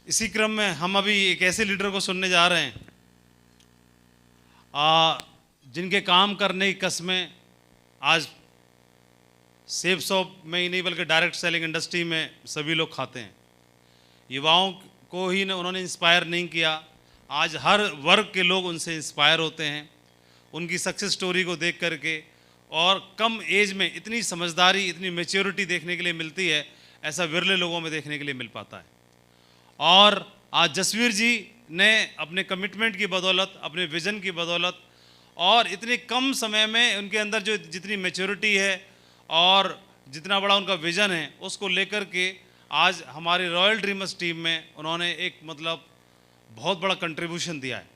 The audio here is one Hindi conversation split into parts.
इसी क्रम में हम अभी एक ऐसे लीडर को सुनने जा रहे हैं जिनके काम करने की कस्में आज सेब शॉप में ही नहीं बल्कि डायरेक्ट सेलिंग इंडस्ट्री में सभी लोग खाते हैं। युवाओं को ही उन्होंने इंस्पायर नहीं किया, आज हर वर्ग के लोग उनसे इंस्पायर होते हैं उनकी सक्सेस स्टोरी को देख करके। और कम एज में इतनी समझदारी, इतनी मैच्योरिटी देखने के लिए मिलती है, ऐसा विरले लोगों में देखने के लिए मिल पाता है। और आज जसवीर जी ने अपने कमिटमेंट की बदौलत, अपने विज़न की बदौलत और इतने कम समय में उनके अंदर जो जितनी मैच्योरिटी है और जितना बड़ा उनका विज़न है, उसको लेकर के आज हमारे रॉयल ड्रीमर्स टीम में उन्होंने एक बहुत बड़ा कंट्रीब्यूशन दिया है।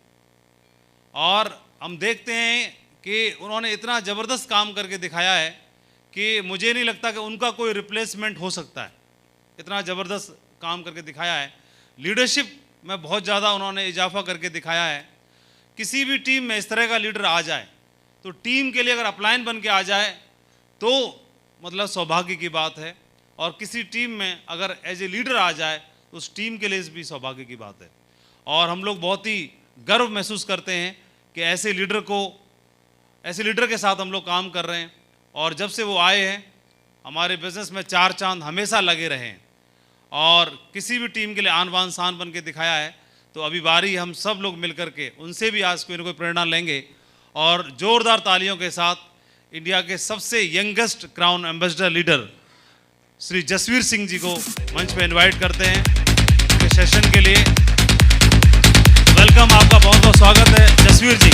और हम देखते हैं कि उन्होंने इतना ज़बरदस्त काम करके दिखाया है कि मुझे नहीं लगता कि उनका कोई रिप्लेसमेंट हो सकता है। इतना ज़बरदस्त काम करके दिखाया है, लीडरशिप में बहुत ज़्यादा उन्होंने इजाफा करके दिखाया है। किसी भी टीम में इस तरह का लीडर आ जाए तो टीम के लिए अगर अपलाइन बन के आ जाए तो सौभाग्य की बात है, और किसी टीम में अगर एज ए लीडर आ जाए तो उस टीम के लिए भी सौभाग्य की बात है। और हम लोग बहुत ही गर्व महसूस करते हैं कि ऐसे लीडर के साथ हम लोग काम कर रहे हैं। और जब से वो आए हैं हमारे बिज़नेस में चार चांद हमेशा लगे रहे हैं और किसी भी टीम के लिए आन बान शान बन के दिखाया है। तो अभी बारी हम सब लोग मिलकर के उनसे भी आज कोई ना कोई प्रेरणा लेंगे और ज़ोरदार तालियों के साथ इंडिया के सबसे youngest crown ambassador leader Shri Jasvir Singh ji को मंच पे इनवाइट करते हैं के सेशन के लिए। वेलकम, आपका बहुत बहुत स्वागत है जसवीर जी।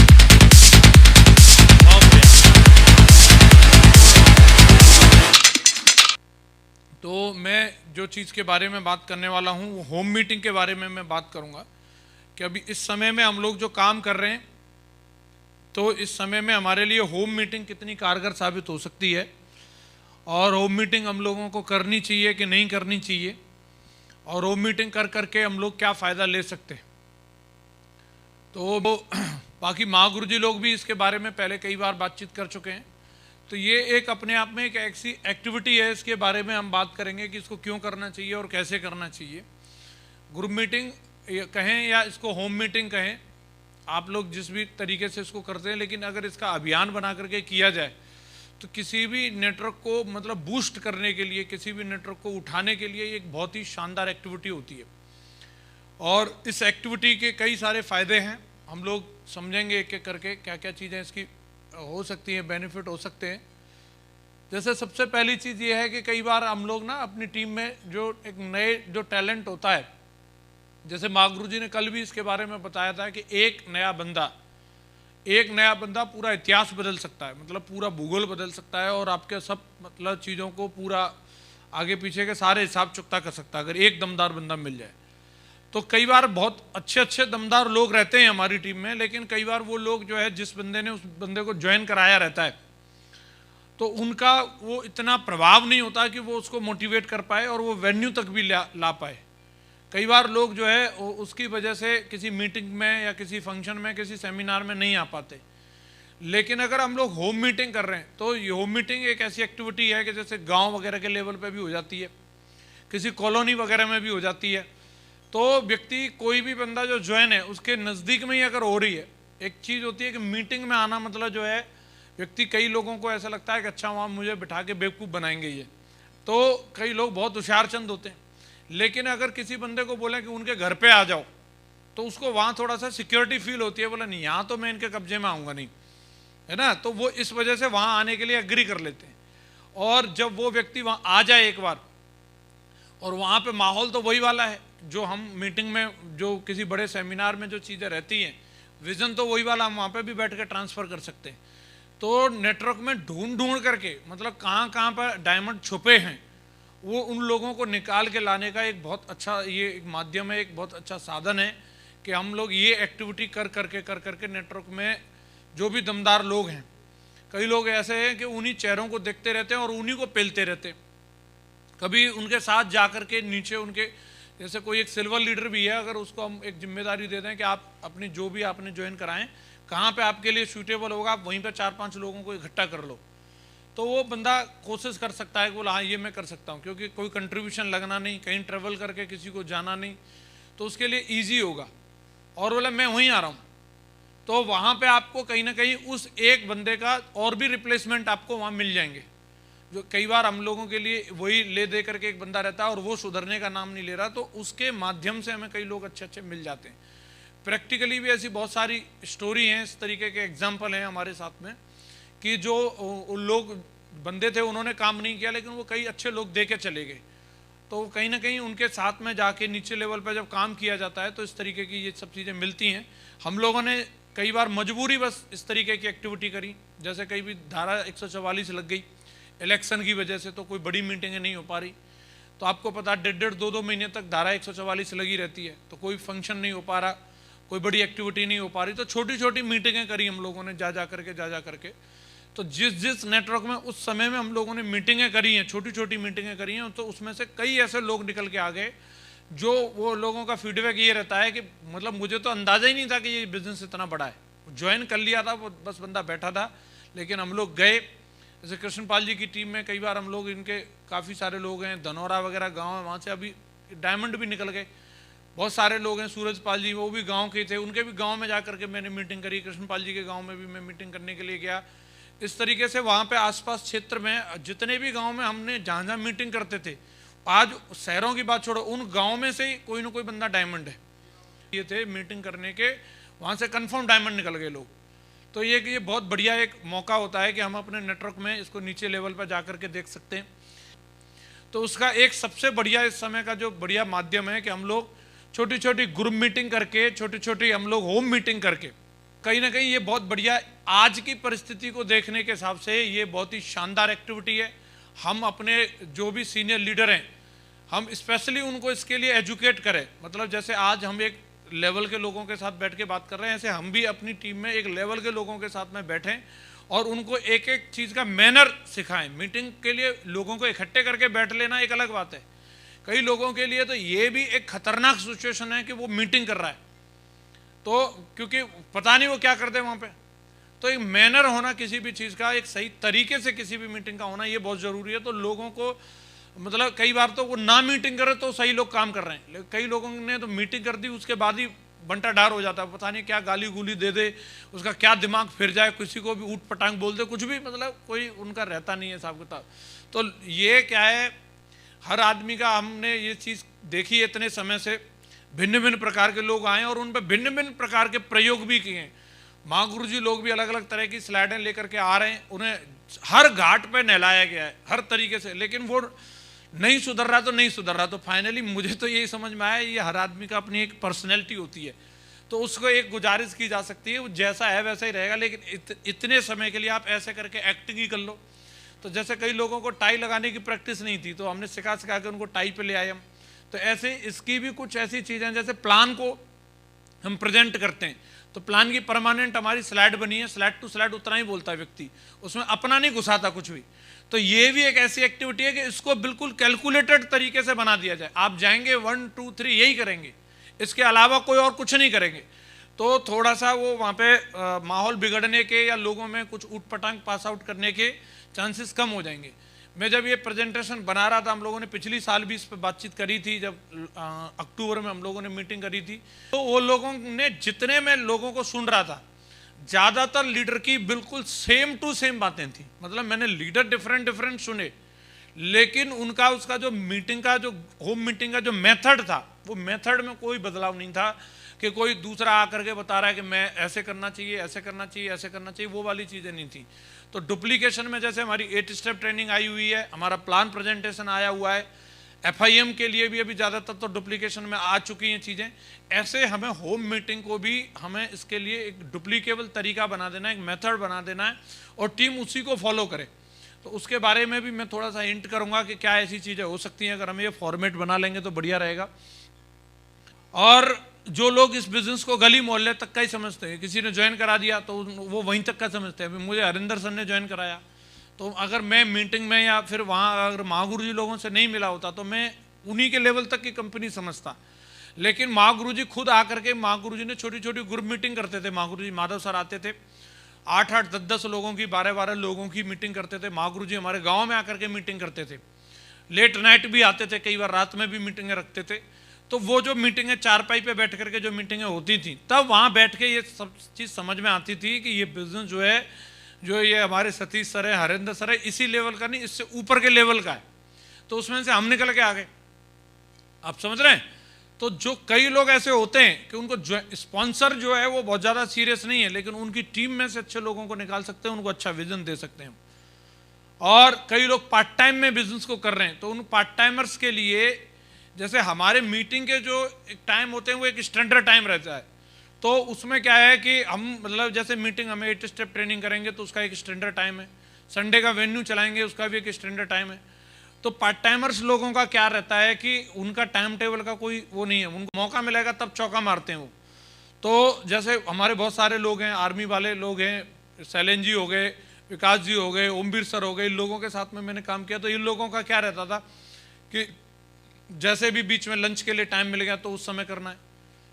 तो मैं जो चीज़ के बारे में बात करने वाला हूँ वो होम मीटिंग के बारे में मैं बात करूँगा कि अभी इस समय में हम लोग जो काम कर रहे हैं तो इस समय में हमारे लिए होम मीटिंग कितनी कारगर साबित हो सकती है और होम मीटिंग हम लोगों को करनी चाहिए कि नहीं करनी चाहिए, और होम मीटिंग कर करके हम लोग क्या फ़ायदा ले सकते हैं। तो बाकी महागुरु जी लोग भी इसके बारे में पहले कई बार बातचीत कर चुके हैं। तो ये एक अपने आप में एक ऐसी एक्टिविटी है, इसके बारे में हम बात करेंगे कि इसको क्यों करना चाहिए और कैसे करना चाहिए। ग्रुप मीटिंग कहें या इसको होम मीटिंग कहें, आप लोग जिस भी तरीके से इसको करते हैं, लेकिन अगर इसका अभियान बना करके किया जाए तो किसी भी नेटवर्क को बूस्ट करने के लिए, किसी भी नेटवर्क को उठाने के लिए एक बहुत ही शानदार एक्टिविटी होती है। और इस एक्टिविटी के कई सारे फ़ायदे हैं, हम लोग समझेंगे एक एक करके क्या क्या चीज़ें इसकी हो सकती हैं, बेनिफिट हो सकते हैं। जैसे सबसे पहली चीज़ ये है कि कई बार हम लोग अपनी टीम में जो एक नए जो टैलेंट होता है, जैसे महागुरु जी ने कल भी इसके बारे में बताया था कि एक नया बंदा पूरा इतिहास बदल सकता है, पूरा भूगोल बदल सकता है और आपके सब चीज़ों को पूरा आगे पीछे के सारे हिसाब चुकता कर सकता है अगर एक दमदार बंदा मिल जाए। तो कई बार बहुत अच्छे दमदार लोग रहते हैं हमारी टीम में, लेकिन कई बार वो लोग जो है जिस बंदे ने उस बंदे को ज्वाइन कराया रहता है तो उनका वो इतना प्रभाव नहीं होता कि वो उसको मोटिवेट कर पाए और वो वेन्यू तक भी ला पाए। कई बार लोग जो है उसकी वजह से किसी मीटिंग में या किसी फंक्शन में, किसी सेमिनार में नहीं आ पाते। लेकिन अगर हम लोग होम मीटिंग कर रहे हैं तो ये होम मीटिंग एक ऐसी एक्टिविटी है कि जैसे गाँव वगैरह के लेवल पर भी हो जाती है, किसी कॉलोनी वगैरह में भी हो जाती है। तो व्यक्ति कोई भी बंदा जो ज्वाइन है उसके नज़दीक में ही अगर हो रही है, एक चीज़ होती है कि मीटिंग में आना जो है व्यक्ति, कई लोगों को ऐसा लगता है कि अच्छा वहाँ मुझे बिठा के बेवकूफ़ बनाएंगे ये, तो कई लोग बहुत होशियारचंद होते हैं। लेकिन अगर किसी बंदे को बोलें कि उनके घर पे आ जाओ तो उसको वहाँ थोड़ा सा सिक्योरिटी फील होती है, बोला नहीं यहाँ तो मैं इनके कब्जे में आऊँगा नहीं, है ना। तो वो इस वजह से वहाँ आने के लिए एग्री कर लेते हैं। और जब वो व्यक्ति वहाँ आ जाए एक बार और वहाँ पे माहौल तो वही वाला है जो हम मीटिंग में, जो किसी बड़े सेमिनार में जो चीज़ें रहती हैं, विज़न तो वही वाला हम वहाँ पे भी बैठ कर ट्रांसफ़र कर सकते हैं। तो नेटवर्क में ढूंढ करके कहाँ पर डायमंड छुपे हैं वो उन लोगों को निकाल के लाने का एक बहुत अच्छा ये एक माध्यम है, एक बहुत अच्छा साधन है कि हम लोग ये एक्टिविटी कर करके नेटवर्क में जो भी दमदार लोग हैं, कई लोग ऐसे हैं कि उन्हीं चेहरों को देखते रहते हैं और उन्हीं को पेलते रहते हैं। कभी उनके साथ जा कर के नीचे उनके, जैसे कोई एक सिल्वर लीडर भी है, अगर उसको हम एक जिम्मेदारी दे दें कि आप अपनी जो भी आपने ज्वाइन कराएं कहाँ पे आपके लिए सूटेबल होगा, आप वहीं पे 4-5 लोगों को इकट्ठा कर लो, तो वो बंदा कोशिश कर सकता है कि बोला हाँ ये मैं कर सकता हूँ, क्योंकि कोई कंट्रीब्यूशन लगना नहीं, कहीं ट्रेवल करके किसी को जाना नहीं। तो उसके लिए ईजी होगा। और बोला मैं वहीं आ रहा हूँ, तो वहाँ पे आपको कहीं ना कहीं उस एक बंदे का और भी रिप्लेसमेंट आपको वहाँ मिल जाएंगे। जो कई बार हम लोगों के लिए वही ले दे करके एक बंदा रहता है और वो सुधरने का नाम नहीं ले रहा, तो उसके माध्यम से हमें कई लोग अच्छे अच्छे मिल जाते हैं। प्रैक्टिकली भी ऐसी बहुत सारी स्टोरी हैं, इस तरीके के एग्जाम्पल हैं हमारे साथ में, कि जो लोग बंदे थे उन्होंने काम नहीं किया, लेकिन वो कई अच्छे लोग दे के चले गए। तो कहीं ना कहीं उनके साथ में जाके नीचे लेवल पर जब काम किया जाता है तो इस तरीके की ये सब चीज़ें मिलती हैं। हम लोगों ने कई बार मजबूरी बस इस तरीके की एक्टिविटी करी, जैसे कई भी धारा 144 लग गई इलेक्शन की वजह से, तो कोई बड़ी मीटिंगें नहीं हो पा रही। तो आपको पता 1.5-2 महीने तक धारा 144 लगी रहती है, तो कोई फंक्शन नहीं हो पा रहा, कोई बड़ी एक्टिविटी नहीं हो पा रही। तो छोटी छोटी मीटिंगें करी हम लोगों ने जा जा करके। तो जिस नेटवर्क में उस समय में हम लोगों ने मीटिंगें करी हैं, छोटी छोटी मीटिंगें करी हैं, तो उसमें से कई ऐसे लोग निकल के आ गए जो वो लोगों का फीडबैक ये रहता है कि मतलब मुझे तो अंदाज़ा ही नहीं था कि ये बिज़नेस इतना बड़ा है। ज्वाइन कर लिया था, वो बस बंदा बैठा था, लेकिन हम लोग गए। जैसे कृष्णपाल जी की टीम में कई बार हम लोग, इनके काफ़ी सारे लोग हैं, धनौरा वगैरह गाँव है, वहाँ से अभी डायमंड भी निकल गए, बहुत सारे लोग हैं। सूरजपाल जी वो भी गाँव के थे, उनके भी गाँव में जा करके मैंने मीटिंग करी। कृष्णपाल जी के गाँव में भी मैं मीटिंग करने के लिए गया। इस तरीके से वहाँ पे आसपास क्षेत्र में जितने भी गांव में हमने जहाँ जहाँ मीटिंग करते थे, आज शहरों की बात छोड़ो, उन गांव में से कोई ना कोई बंदा डायमंड है। ये थे मीटिंग करने के, वहाँ से कंफर्म डायमंड निकल गए लोग। तो ये बहुत बढ़िया एक मौका होता है कि हम अपने नेटवर्क में इसको नीचे लेवल पर जा करके देख सकते हैं। तो उसका एक सबसे बढ़िया इस समय का जो बढ़िया माध्यम है कि हम लोग छोटी छोटी ग्रुप मीटिंग करके, छोटी छोटी हम लोग होम मीटिंग करके, कहीं ना कहीं ये बहुत बढ़िया, आज की परिस्थिति को देखने के हिसाब से ये बहुत ही शानदार एक्टिविटी है। हम अपने जो भी सीनियर लीडर हैं, हम स्पेशली उनको इसके लिए एजुकेट करें। मतलब जैसे आज हम एक लेवल के लोगों के साथ बैठ के बात कर रहे हैं, ऐसे हम भी अपनी टीम में एक लेवल के लोगों के साथ में बैठें और उनको एक एक चीज़ का मैनर सिखाएं। मीटिंग के लिए लोगों को इकट्ठे करके बैठ लेना एक अलग बात है, कई लोगों के लिए तो ये भी एक खतरनाक सिचुएशन है कि वो मीटिंग कर रहा है, तो क्योंकि पता नहीं वो क्या करते हैं वहाँ पे। तो एक मैनर होना किसी भी चीज़ का, एक सही तरीके से किसी भी मीटिंग का होना, ये बहुत ज़रूरी है। तो लोगों को मतलब कई बार तो वो ना मीटिंग करे तो सही लोग काम कर रहे हैं, कई लोगों ने तो मीटिंग कर दी उसके बाद ही बंटा डार हो जाता है, पता नहीं क्या गाली गुली दे दे, उसका क्या दिमाग फिर जाए, किसी को भी ऊट पटांग बोल दे, कुछ भी, मतलब कोई उनका रहता नहीं है हिसाब किताब। तो ये क्या है, हर आदमी का, हमने ये चीज़ देखी है इतने समय से, भिन्न भिन्न प्रकार के लोग आए और उन पर भिन्न भिन्न प्रकार के प्रयोग भी किए हैं। महागुरु जी लोग भी अलग अलग तरह की स्लाइडें लेकर के आ रहे हैं, उन्हें हर घाट पे नहलाया गया है हर तरीके से, लेकिन वो नहीं सुधर रहा तो नहीं सुधर रहा। तो फाइनली मुझे तो यही समझ में आया, ये हर आदमी का अपनी एक पर्सनैलिटी होती है, तो उसको एक गुजारिश की जा सकती है, वो जैसा है वैसा ही रहेगा, लेकिन इतने समय के लिए आप ऐसे करके एक्टिंग ही कर लो। तो जैसे कई लोगों को टाई लगाने की प्रैक्टिस नहीं थी, तो हमने सिखा के उनको टाई पे ले आए हम। तो ऐसे इसकी भी कुछ ऐसी चीज़ें, जैसे प्लान को हम प्रेजेंट करते हैं, तो प्लान की परमानेंट हमारी स्लाइड बनी है, स्लाइड टू स्लाइड उतना ही बोलता है व्यक्ति, उसमें अपना नहीं घुसाता कुछ भी। तो ये भी एक ऐसी एक्टिविटी है कि इसको बिल्कुल कैलकुलेटेड तरीके से बना दिया जाए। आप जाएंगे 1 2 3 यही करेंगे, इसके अलावा कोई और कुछ नहीं करेंगे, तो थोड़ा सा वो वहाँ पे माहौल बिगड़ने के या लोगों में कुछ ऊट पटांग पास आउट करने के चांसेस कम हो जाएंगे। मैं जब ये प्रेजेंटेशन बना रहा था, हम लोगों ने पिछली साल भी इस पर बातचीत करी थी, जब अक्टूबर में हम लोगों ने मीटिंग करी थी, तो वो लोगों ने, जितने मैं लोगों को सुन रहा था, ज़्यादातर लीडर की बिल्कुल सेम टू सेम बातें थी। मतलब मैंने लीडर डिफरेंट डिफरेंट सुने, लेकिन उनका उसका जो मीटिंग का, जो होम मीटिंग का जो मेथड था, वो मेथड में कोई बदलाव नहीं था कि कोई दूसरा आकर के बता रहा है कि मैं ऐसे करना चाहिए, ऐसे करना चाहिए, ऐसे करना चाहिए, वो वाली चीज़ें नहीं थी। तो डुप्लीकेशन में जैसे हमारी 8 स्टेप ट्रेनिंग आई हुई है, हमारा प्लान प्रेजेंटेशन आया हुआ है, FIM के लिए भी अभी ज़्यादातर तो डुप्लीकेशन में आ चुकी हैं चीज़ें। ऐसे हमें होम मीटिंग को भी हमें इसके लिए एक डुप्लीकेबल तरीका बना देना है, एक मेथड बना देना है, और टीम उसी को फॉलो करे। तो उसके बारे में भी मैं थोड़ा सा हिंट करूँगा कि क्या ऐसी चीज़ें हो सकती हैं, अगर हम ये फॉर्मेट बना लेंगे तो बढ़िया रहेगा। और जो लोग इस बिज़नेस को गली मोहल्ले तक का ही समझते हैं, किसी ने ज्वाइन करा दिया तो वो वहीं तक का समझते हैं। मुझे हरिंदर सर ने ज्वाइन कराया, तो अगर मैं मीटिंग में या फिर वहाँ अगर महागुरु जी लोगों से नहीं मिला होता तो मैं उन्हीं के लेवल तक की कंपनी समझता। लेकिन महागुरु जी खुद आकर के, महागुरु जी ने छोटी छोटी ग्रुप मीटिंग करते थे। महागुरु जी माधव सर आते थे, 8-8 10-10 लोगों की, 12-12 लोगों की मीटिंग करते थे। महागुरु जी हमारे गाँव में आकर के मीटिंग करते थे, लेट नाइट भी आते थे, कई बार रात में भी मीटिंगें रखते थे। तो वो जो मीटिंगें चारपाई पे बैठ करके जो मीटिंगें होती थी, तब वहाँ बैठ के ये सब चीज़ समझ में आती थी कि ये बिजनेस जो है, जो ये हमारे सतीश सर है, हरेंद्र सर है, इसी लेवल का नहीं, इससे ऊपर के लेवल का है। तो उसमें से हम निकल के आ गए, आप समझ रहे हैं। तो जो कई लोग ऐसे होते हैं कि उनको स्पॉन्सर जो है वो बहुत ज़्यादा सीरियस नहीं है, लेकिन उनकी टीम में से अच्छे लोगों को निकाल सकते हैं, उनको अच्छा विजन दे सकते हैं। और कई लोग पार्ट टाइम में बिजनेस को कर रहे हैं, तो उन पार्ट टाइमर्स के लिए, जैसे हमारे मीटिंग के जो एक टाइम होते हैं वो एक स्टैंडर्ड टाइम रहता है, तो उसमें क्या है कि हम मतलब जैसे मीटिंग हमें 8 स्टेप ट्रेनिंग करेंगे तो उसका एक स्टैंडर्ड टाइम है, संडे का वेन्यू चलाएंगे उसका भी एक स्टैंडर्ड टाइम है। तो पार्ट टाइमर्स लोगों का क्या रहता है कि उनका टाइम टेबल का कोई वो नहीं है, उनको मौका मिलेगा तब चौका मारते हैं वो। तो जैसे हमारे बहुत सारे लोग हैं, आर्मी वाले लोग हैं, शैलेन जी हो गए, विकास जी हो गए, ओमवीर सर हो गए, इन लोगों के साथ में मैंने काम किया। तो इन लोगों का क्या रहता था कि जैसे भी बीच में लंच के लिए टाइम मिल गया तो उस समय करना है।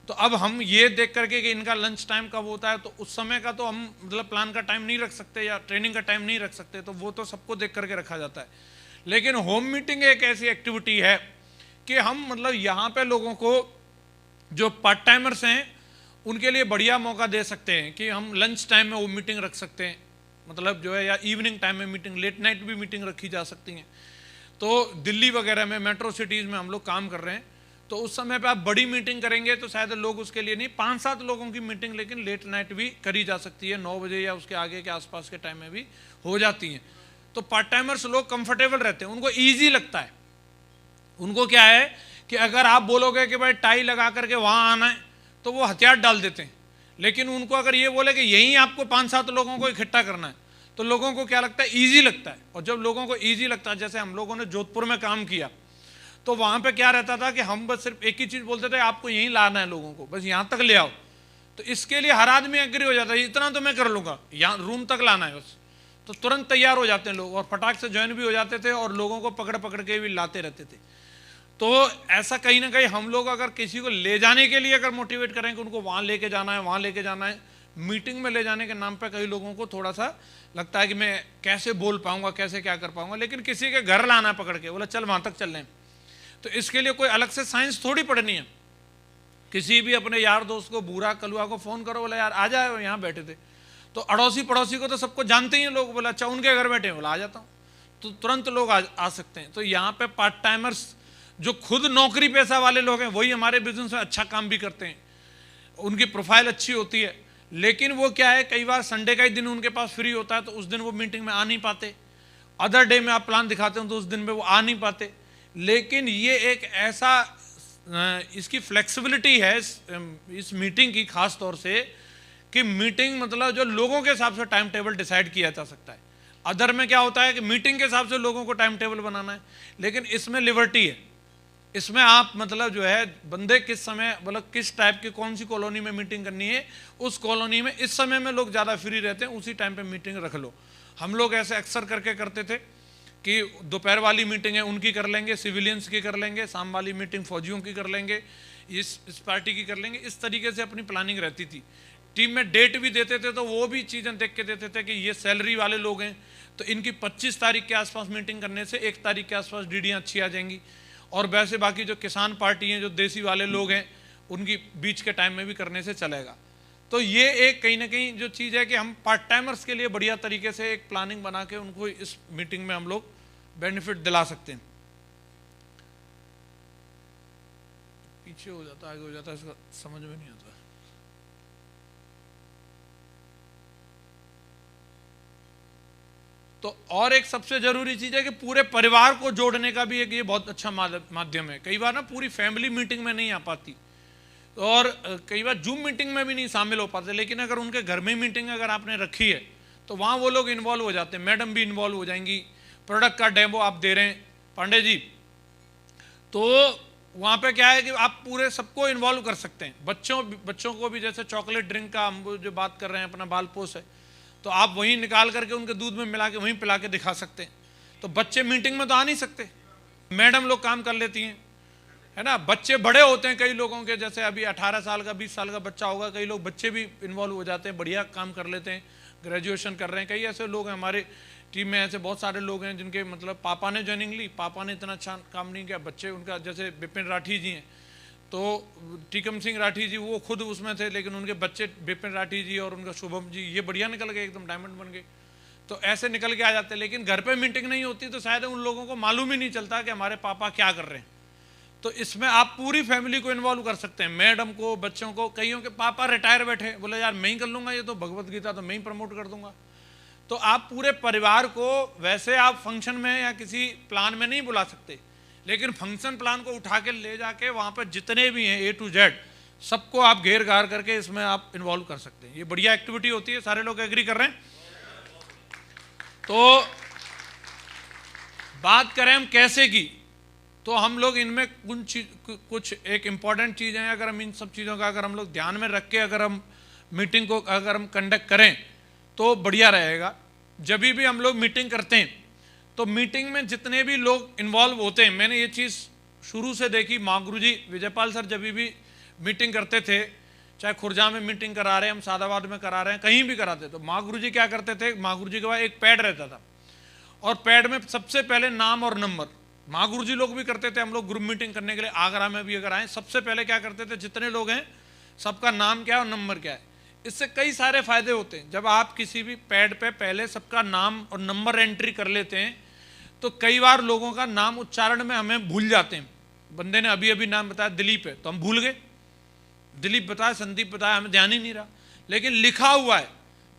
तो अब हम ये देख करके कि इनका लंच टाइम कब होता है, तो उस समय का तो हम मतलब प्लान का टाइम नहीं रख सकते या ट्रेनिंग का टाइम नहीं रख सकते, तो वो तो सबको देख करके रखा जाता है। लेकिन होम मीटिंग एक ऐसी एक्टिविटी है कि हम मतलब यहाँ पे लोगों को जो पार्ट टाइमर्स हैं उनके लिए बढ़िया मौका दे सकते हैं कि हम लंच टाइम में वो मीटिंग रख सकते हैं, मतलब जो है, या इवनिंग टाइम में मीटिंग, लेट नाइट भी मीटिंग रखी जा सकती हैं। तो दिल्ली वगैरह में मेट्रो सिटीज़ में हम लोग काम कर रहे हैं, तो उस समय पे आप बड़ी मीटिंग करेंगे तो शायद लोग उसके लिए नहीं, 5-7 लोगों की मीटिंग लेकिन लेट नाइट भी करी जा सकती है, 9 बजे या उसके आगे के आसपास के टाइम में भी हो जाती हैं। तो पार्ट टाइमर्स लोग कंफर्टेबल रहते हैं, उनको ईजी लगता है। उनको क्या है कि अगर आप बोलोगे कि भाई टाई लगा करके वहाँ आना है तो वो हथियार डाल देते हैं, लेकिन उनको अगर ये बोले कि यहीं आपको 5-7 लोगों को इकट्ठा करना है तो लोगों को क्या लगता है, ईजी लगता है। और जब लोगों को ईजी लगता है, जैसे हम लोगों ने जोधपुर में काम किया तो वहाँ पे क्या रहता था कि हम बस सिर्फ एक ही चीज़ बोलते थे, आपको यहीं लाना है लोगों को, बस यहाँ तक ले आओ। तो इसके लिए हर आदमी एग्री हो जाता है, इतना तो मैं कर लूँगा, यहाँ रूम तक लाना है बस, तो तुरंत तैयार हो जाते हैं लोग और फटाक से ज्वाइन भी हो जाते थे और लोगों को पकड़ पकड़ के भी लाते रहते थे। तो ऐसा कहीं ना कहीं हम लोग अगर किसी को ले जाने के लिए अगर मोटिवेट करें कि उनको वहाँ लेके जाना है, वहाँ लेके जाना है, मीटिंग में ले जाने के नाम पे कई लोगों को थोड़ा सा लगता है कि मैं कैसे बोल पाऊंगा, कैसे क्या कर पाऊंगा, लेकिन किसी के घर लाना है पकड़ के, बोला चल वहाँ तक चल रहे हैं, तो इसके लिए कोई अलग से साइंस थोड़ी पढ़नी है। किसी भी अपने यार दोस्त को, बूढ़ा कलुआ को फ़ोन करो, बोला यार आ जाए, यहाँ बैठे थे, तो अड़ोसी पड़ोसी को तो सबको जानते ही हैं लोग, बोला अच्छा उनके घर बैठे हैं, बोला आ जाता हूँ, तो तुरंत लोग आ सकते हैं। तो यहाँ पे पार्ट टाइमर्स जो खुद नौकरी पेशा वाले लोग हैं वही हमारे बिजनेस में अच्छा काम भी करते हैं, उनकी प्रोफाइल अच्छी होती है, लेकिन वो क्या है, कई बार संडे का ही दिन उनके पास फ्री होता है तो उस दिन वो मीटिंग में आ नहीं पाते, अदर डे में आप प्लान दिखाते हो तो उस दिन में वो आ नहीं पाते। लेकिन ये एक ऐसा इसकी फ्लेक्सिबिलिटी है इस मीटिंग की, खास तौर से कि मीटिंग मतलब जो लोगों के हिसाब से टाइम टेबल डिसाइड किया जा सकता है। अदर में क्या होता है कि मीटिंग के हिसाब से लोगों को टाइम टेबल बनाना है, लेकिन इसमें लिबर्टी है, इसमें आप मतलब जो है बंदे किस समय, मतलब किस टाइप की कौन सी कॉलोनी में मीटिंग करनी है, उस कॉलोनी में इस समय में लोग ज़्यादा फ्री रहते हैं, उसी टाइम पे मीटिंग रख लो। हम लोग ऐसे अक्सर करके करते थे कि दोपहर वाली मीटिंग है उनकी कर लेंगे, सिविलियंस की कर लेंगे, शाम वाली मीटिंग फौजियों की कर लेंगे, इस पार्टी की कर लेंगे, इस तरीके से अपनी प्लानिंग रहती थी। टीम में डेट भी देते थे तो वो भी चीज़ें देख के देते थे कि ये सैलरी वाले लोग हैं तो इनकी 25 तारीख के आसपास मीटिंग करने से 1 तारीख के आसपास डीडियाँ अच्छी आ जाएंगी, और वैसे बाकी जो किसान पार्टी हैं, जो देसी वाले लोग हैं, उनकी बीच के टाइम में भी करने से चलेगा। तो ये एक कहीं ना कहीं जो चीज़ है कि हम पार्ट टाइमर्स के लिए बढ़िया तरीके से एक प्लानिंग बना के उनको इस मीटिंग में हम लोग बेनिफिट दिला सकते हैं। पीछे हो जाता, आगे हो जाता, इसका समझ में नहीं आता। तो और एक सबसे जरूरी चीज है कि पूरे परिवार को जोड़ने का भी एक ये बहुत अच्छा माध्यम है। कई बार ना पूरी फैमिली मीटिंग में नहीं आ पाती और कई बार जूम मीटिंग में भी नहीं शामिल हो पाते, लेकिन अगर उनके घर में मीटिंग अगर आपने रखी है तो वहाँ वो लोग इन्वॉल्व हो जाते हैं, मैडम भी इन्वॉल्व हो जाएंगी, प्रोडक्ट का डेमो आप दे रहे हैं पांडे जी, तो वहाँ पे क्या है कि आप पूरे सबको इन्वॉल्व कर सकते हैं। बच्चों को भी, जैसे चॉकलेट ड्रिंक का हम जो बात कर रहे हैं, अपना बालपोस है, तो आप वहीं निकाल करके उनके दूध में मिला के वहीं पिला के दिखा सकते हैं। तो बच्चे मीटिंग में तो आ नहीं सकते, मैडम लोग काम कर लेती हैं, है ना। बच्चे बड़े होते हैं कई लोगों के, जैसे अभी 18 साल का 20 साल का बच्चा होगा, कई लोग बच्चे भी इन्वॉल्व हो जाते हैं, बढ़िया काम कर लेते हैं, ग्रेजुएशन कर रहे हैं। कई ऐसे लोग हैं हमारे टीम में, ऐसे बहुत सारे लोग हैं जिनके मतलब पापा ने ज्वाइनिंग ली, पापा ने इतना अच्छा काम नहीं किया, बच्चे उनका, जैसे बिपिन राठी जी हैं, तो तो टीकम सिंह राठी जी वो खुद उसमें थे, लेकिन उनके बच्चे बिपिन राठी जी और उनका शुभम जी ये बढ़िया निकल गए, एकदम डायमंड बन गए। तो ऐसे निकल के आ जाते हैं, लेकिन घर पे मीटिंग नहीं होती तो शायद उन लोगों को मालूम ही नहीं चलता कि हमारे पापा क्या कर रहे हैं। तो इसमें आप पूरी फैमिली को इन्वॉल्व कर सकते हैं, मैडम को, बच्चों को। कईयों के पापा रिटायर बैठे, बोले यार मैं ही कर लूँगा, ये तो भगवत गीता तो मैं ही प्रमोट कर दूंगा। तो आप पूरे परिवार को, वैसे आप फंक्शन में या किसी प्लान में नहीं बुला सकते, लेकिन फंक्शन प्लान को उठा के ले जाके वहाँ पर जितने भी हैं A to Z सबको आप घेर घार करके इसमें आप इन्वॉल्व कर सकते हैं। ये बढ़िया एक्टिविटी होती है। सारे लोग एग्री कर रहे हैं? तो बात करें हम कैसे की, तो हम लोग इनमें कुछ एक इम्पॉर्टेंट चीज़ें हैं। अगर हम इन सब चीज़ों का अगर हम लोग ध्यान में रख के अगर हम मीटिंग को अगर हम कंडक्ट करें तो बढ़िया रहेगा। जब भी हम लोग मीटिंग करते हैं तो मीटिंग में जितने भी लोग इन्वॉल्व होते हैं, मैंने ये चीज़ शुरू से देखी। महागुरु जी विजयपाल सर जब भी मीटिंग करते थे, चाहे खुर्जा में मीटिंग करा रहे हैं, हम सादाबाद में करा रहे हैं, कहीं भी कराते, तो महागुरु जी क्या करते थे, महागुरु जी के पास एक पैड रहता था और पैड में सबसे पहले नाम और नंबर, महागुरु जी लोग भी करते थे। हम लोग ग्रुप मीटिंग करने के लिए आगरा में भी अगर आए, सबसे पहले क्या करते थे, जितने लोग हैं सबका नाम क्या है और नंबर क्या है। इससे कई सारे फायदे होते हैं। जब आप किसी भी पैड पे पहले सबका नाम और नंबर एंट्री कर लेते हैं तो कई बार लोगों का नाम उच्चारण में हमें भूल जाते हैं। बंदे ने अभी अभी नाम बताया दिलीप है, तो हम भूल गए, दिलीप बताया, संदीप बताया, हमें ध्यान ही नहीं रहा। लेकिन लिखा हुआ है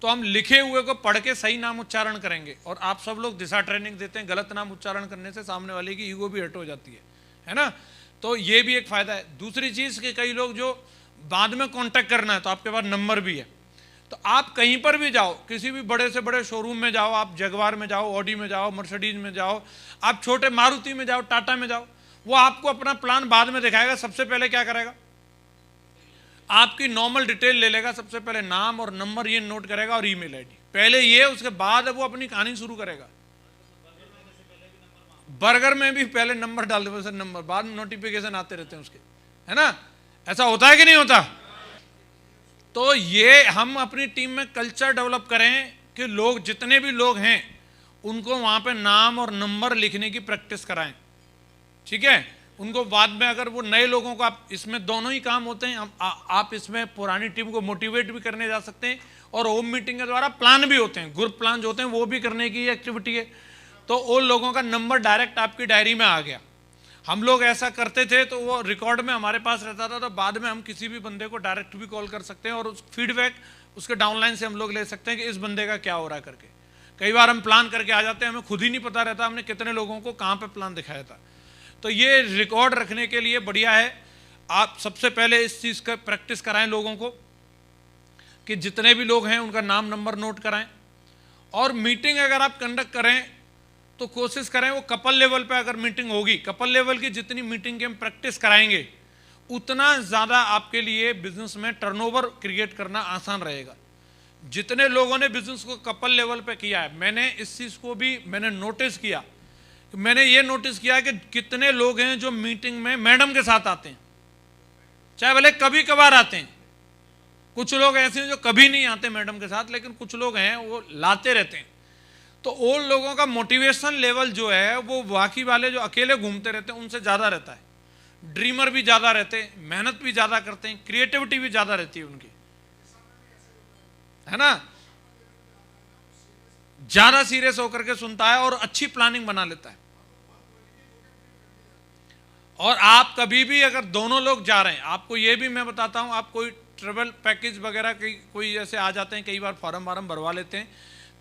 तो हम लिखे हुए को पढ़ के सही नाम उच्चारण करेंगे। और आप सब लोग दिशा ट्रेनिंग देते हैं, गलत नाम उच्चारण करने से सामने वाले की ईगो भी हट हो जाती है ना। तो ये भी एक फायदा है। दूसरी चीज़ कि कई लोग जो बाद में कांटेक्ट करना है तो आपके पास नंबर भी है, तो आप कहीं पर भी जाओ, किसी भी बड़े से बड़े शोरूम में जाओ, आप जगवार में जाओ, ऑडी में जाओ, मर्सिडीज में जाओ, आप छोटे मारुति में जाओ, टाटा में जाओ, वो आपको अपना प्लान बाद में दिखाएगा। सबसे पहले क्या करेगा, आपकी नॉर्मल डिटेल ले लेगा, सबसे पहले नाम और नंबर ये नोट करेगा और ईमेल आईडी पहले ये, उसके बाद वो अपनी कहानी शुरू करेगा। बर्गर में भी पहले नंबर डाल दो, सर नंबर, बाद में नोटिफिकेशन आते रहते हैं उसके, है ना। ऐसा होता है कि नहीं होता। तो ये हम अपनी टीम में कल्चर डेवलप करें कि लोग, जितने भी लोग हैं उनको वहां पे नाम और नंबर लिखने की प्रैक्टिस कराएं, ठीक है। उनको बाद में, अगर वो नए लोगों को, आप इसमें दोनों ही काम होते हैं। आप इसमें पुरानी टीम को मोटिवेट भी करने जा सकते हैं और होम मीटिंग के द्वारा प्लान भी होते हैं, ग्रुप प्लान जो होते हैं वो भी करने की एक्टिविटी है। तो उन लोगों का नंबर डायरेक्ट आपकी डायरी में आ गया। हम लोग ऐसा करते थे तो वो रिकॉर्ड में हमारे पास रहता था, तो बाद में हम किसी भी बंदे को डायरेक्ट भी कॉल कर सकते हैं और उस फीडबैक उसके डाउनलाइन से हम लोग ले सकते हैं कि इस बंदे का क्या हो रहा है करके। कई बार हम प्लान करके आ जाते हैं, हमें खुद ही नहीं पता रहता हमने कितने लोगों को कहाँ पे प्लान दिखाया था। तो ये रिकॉर्ड रखने के लिए बढ़िया है। आप सबसे पहले इस चीज़ का प्रैक्टिस कराएं लोगों को कि जितने भी लोग हैं उनका नाम नंबर नोट कराएं। और मीटिंग अगर आप कंडक्ट करें तो कोशिश करें वो कपल लेवल पे अगर मीटिंग होगी, कपल लेवल की जितनी मीटिंग की हम प्रैक्टिस कराएंगे उतना ज़्यादा आपके लिए बिजनेस में टर्नओवर क्रिएट करना आसान रहेगा। जितने लोगों ने बिजनेस को कपल लेवल पे किया है, मैंने इस चीज़ को भी मैंने नोटिस किया, मैंने ये नोटिस किया कि कितने लोग हैं जो मीटिंग में मैडम के साथ आते हैं, चाहे भले कभी कभार आते हैं। कुछ लोग ऐसे हैं जो कभी नहीं आते मैडम के साथ, लेकिन कुछ लोग हैं वो लाते रहते हैं। तो उन लोगों का मोटिवेशन लेवल जो है वो बाकी वाले जो अकेले घूमते रहते हैं उनसे ज़्यादा रहता है। ड्रीमर भी ज़्यादा रहते हैं, मेहनत भी ज़्यादा करते हैं, क्रिएटिविटी भी ज़्यादा रहती है उनकी, है ना। ज़्यादा सीरियस होकर के सुनता है और अच्छी प्लानिंग बना लेता है। और आप कभी भी अगर दोनों लोग जा रहे हैं, आपको ये भी मैं बताता हूँ, आप कोई ट्रेवल पैकेज वगैरह कोई ऐसे आ जाते हैं, कई बार फॉर्म भरवा लेते हैं,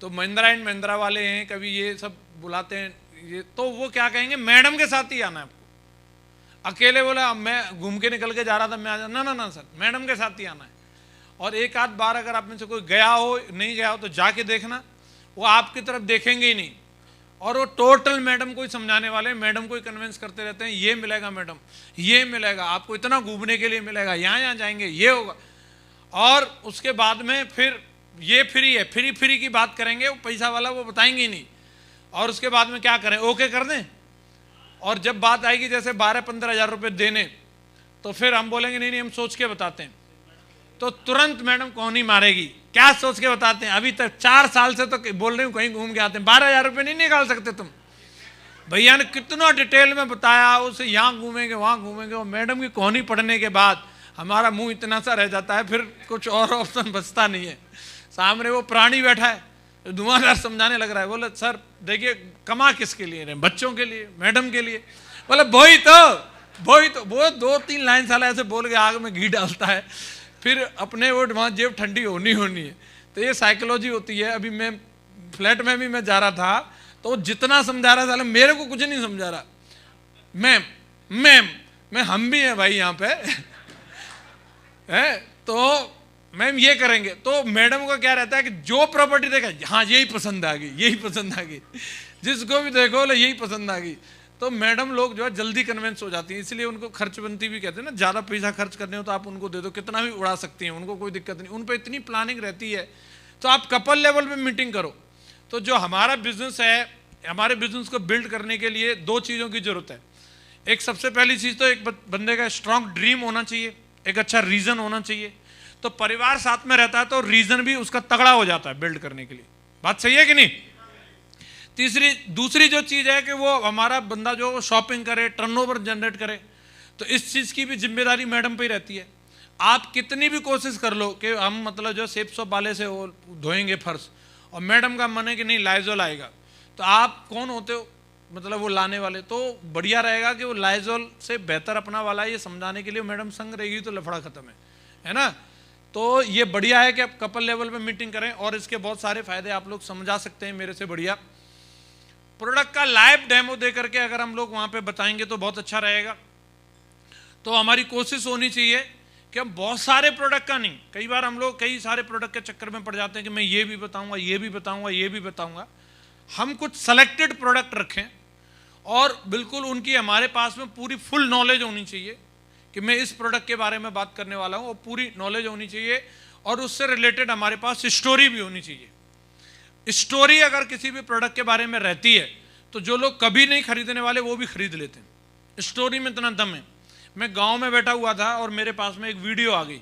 तो महिंद्रा एंड महिंद्रा वाले हैं, कभी ये सब बुलाते हैं, ये तो वो क्या कहेंगे, मैडम के साथ ही आना है आपको। अकेले बोला मैं घूम के निकल के जा रहा था मैं आ, ना सर मैडम के साथ ही आना है। और एक आध बार अगर आप में से कोई गया हो, नहीं गया हो, तो जाके देखना, वो आपकी तरफ देखेंगे ही नहीं। और वो टोटल मैडम को ही समझाने वाले, मैडम को ही कन्विंस करते रहते हैं, ये मिलेगा मैडम, ये मिलेगा आपको, इतना घूमने के लिए मिलेगा, यहाँ जाएंगे, ये होगा। और उसके बाद में फिर ये फ्री है, फ्री की बात करेंगे, वो पैसा वाला वो बताएंगे ही नहीं। और उसके बाद में क्या करें, ओके कर दें। और जब बात आएगी जैसे 12-15 हज़ार रुपये देने, तो फिर हम बोलेंगे नहीं हम सोच के बताते हैं, तो तुरंत मैडम कौन ही मारेगी, क्या सोच के बताते हैं, अभी तक 4 साल से तो बोल रही हूँ कहीं घूम के आते हैं, 12 हज़ार रुपये नहीं निकाल सकते तुम, भैया ने कितना डिटेल में बताया, उसे यहाँ घूमेंगे वहाँ घूमेंगे, और मैडम की कहानी पढ़ने के बाद हमारा मुंह इतना सा रह जाता है, फिर कुछ और ऑप्शन बचता नहीं है। सामने वो प्राणी बैठा है, धुआंधार समझाने लग रहा है, बोले सर देखिए कमा किसके लिए रहे, बच्चों के लिए, मैडम के लिए। बोले वही तो वो 2-3 लाइन साला ऐसे बोल के आग में घी डालता है, फिर अपने वो वहाँ जेब ठंडी होनी है। तो ये साइकोलॉजी होती है। अभी मैं फ्लैट में भी मैं जा रहा था, तो वो जितना समझा रहा था मेरे को कुछ नहीं समझा रहा। मैम हम भी हैं भाई यहाँ पे है, तो मैम ये करेंगे, तो मैडम का क्या रहता है कि जो प्रॉपर्टी देखा, हाँ यही पसंद आ गई, यही पसंद आ गई, जिसको भी देखो यही पसंद आ गई। तो मैडम लोग जो है जल्दी कन्विंस हो जाती हैं, इसलिए उनको खर्चबंती भी कहते हैं ना। ज़्यादा पैसा खर्च करने हो तो आप उनको दे दो, कितना भी उड़ा सकती हैं, उनको कोई दिक्कत नहीं, उन पर इतनी प्लानिंग रहती है। तो आप कपल लेवल पे मीटिंग करो। तो जो हमारा बिजनेस है, हमारे बिजनेस को बिल्ड करने के लिए 2 चीज़ों की जरूरत है। एक सबसे पहली चीज़ तो एक बंदे का स्ट्रांग ड्रीम होना चाहिए, एक अच्छा रीजन होना चाहिए। तो परिवार साथ में रहता है तो रीजन भी उसका तगड़ा हो जाता है बिल्ड करने के लिए। बात सही है कि नहीं? दूसरी जो चीज़ है कि वो हमारा बंदा जो शॉपिंग करे, टर्नओवर जनरेट करे, तो इस चीज़ की भी जिम्मेदारी मैडम पे ही रहती है। आप कितनी भी कोशिश कर लो कि हम मतलब जो सेप सॉप वाले से वो धोएंगे फर्श, और मैडम का मन है कि नहीं लाइजोल आएगा, तो आप कौन होते हो मतलब वो लाने वाले? तो बढ़िया रहेगा कि वो लाइजोल से बेहतर अपना वाला ये समझाने के लिए मैडम संग रहेगी तो लफड़ा खत्म है ना। तो ये बढ़िया है कि आप कपल लेवल पे मीटिंग करें, और इसके बहुत सारे फायदे आप लोग समझा सकते हैं मेरे से बढ़िया। प्रोडक्ट का लाइव डेमो दे करके अगर हम लोग वहाँ पे बताएंगे तो बहुत अच्छा रहेगा। तो हमारी कोशिश होनी चाहिए कि हम बहुत सारे प्रोडक्ट का नहीं, कई बार हम लोग कई सारे प्रोडक्ट के चक्कर में पड़ जाते हैं कि मैं ये भी बताऊंगा, ये भी बताऊंगा, ये भी बताऊंगा। हम कुछ सेलेक्टेड प्रोडक्ट रखें, और बिल्कुल उनकी हमारे पास में पूरी फुल नॉलेज होनी चाहिए कि मैं इस प्रोडक्ट के बारे में बात करने वाला हूँ, और पूरी नॉलेज होनी चाहिए, और उससे रिलेटेड हमारे पास स्टोरी भी होनी चाहिए। स्टोरी अगर किसी भी प्रोडक्ट के बारे में रहती है तो जो लोग कभी नहीं खरीदने वाले वो भी खरीद लेते हैं। स्टोरी में इतना दम है। मैं गांव में बैठा हुआ था और मेरे पास में एक वीडियो आ गई,